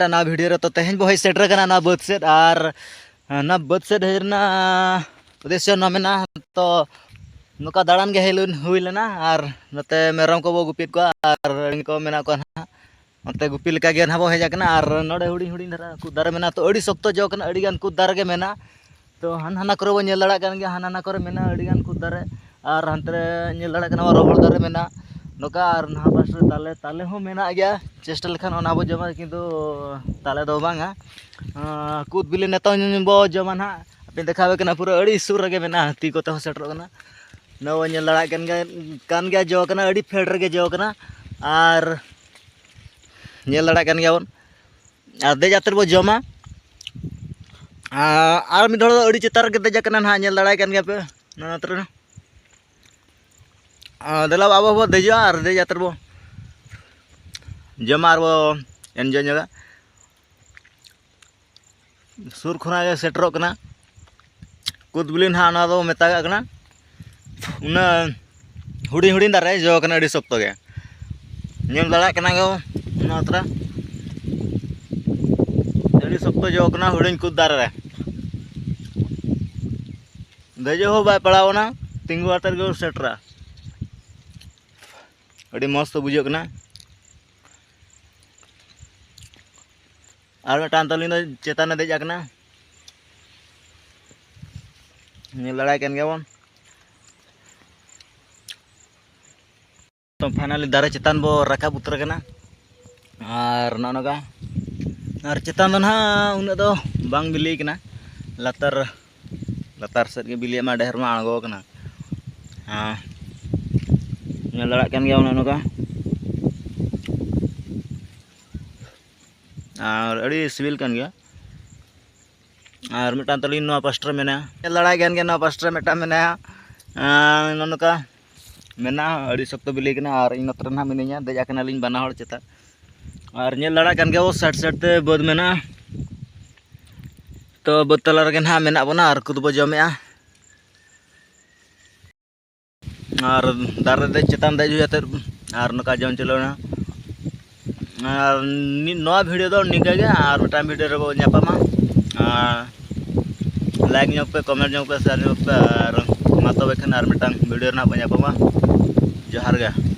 ना वीडियो रे तो तेहन बो सेटर कना ना बद सेट और ना बद सेट हेरना उद्देश्य ना मेना तो नुका दाड़ान के हेलुन हुई लेना और नते मेरम को बो गुपित को और इनको मेना को ना नते गुपी लेका गे ना बो हेजा कना और नोडे हुडी हुडी धरा कुद दारे मेना तो अड़ी सख्त जो कना अड़ी गान कुद दारे के मेना तो हाना करे बो नेल दाड़ा कान गे हाना करे मेना अड़ी गान कुद दारे और हानते नेल दाड़ा कना रबड़ दारे मेना नोका और ना पास ताले ताले हो मेना गया चेष्टा लेखान ओना बो जमा किंतु ताले दो बांगा कूद बिले नेता बो जमा ना पे देखावे कना पूरा अड़ी सुर रगे मेना ती को तो सेटर कना नव नेल दाड़ा कान गया जो कना अड़ी फेड रगे जो कना और नेल दाड़ा कान गया बन और दे जातर बो जमा और मिड हड़ अड़ी चितार के दे जाकना ना नेल दाड़ा कान गया पे ना तर देला बाबा बो देजा और दे जातर बो जमा और बो एनजॉय जगह सुर खुना के सेटरो कना कूद बिलिन हाँ ना दो मेता कना उना हुडी हुडी दारे जो कना अड़ी सख्त गे नेल दाड़ा कना गो ना तरा अड़ी सख्त जो कना हुडी कूद दारे रे देजो हो बाय पड़ावना तिंगु आतर गो सेटरा अड़ी मस्त बुझो कना और मिटान तलिन चेतान देजा कना नेल दाड़ा कान गया बन तो फाइनली दारे चेतान बो राकाब उतर कना और नोनगा और चेतान दो ना उन दो बांग बिली कना लातर लातर सेट के बिली मा ढेर मा आगो कना हाँ नेल दाड़ा कान गया नोनगा और अड़ी सिविल कान गया और मिटान तलिन नो पास्टर मेना नेल दाड़ा कान गया नो पास्टर मिटा मेना नोनका मेना अड़ी सख्त बिली कना और इन नत्र ना मिनिया देजा कना लिन बना हड़ चेता और नेल दाड़ा कान गया वो साइड साइड ते बद मेना तो बद तला रगे ना मेना बना और कुद बो जमेआ और दारे दे चेतान दे जाते और नका जम चलोना और नवा वीडियो दो निका गे और मिटा वीडियो रे बो न्यापामा लाइक ᱧᱚᱜ पे कमेंट ᱧᱚᱜ पे शेयर ᱧᱚᱜ पे और मा तबे खान और मिटा वीडियो ना ᱧᱟपामा जोहार गे।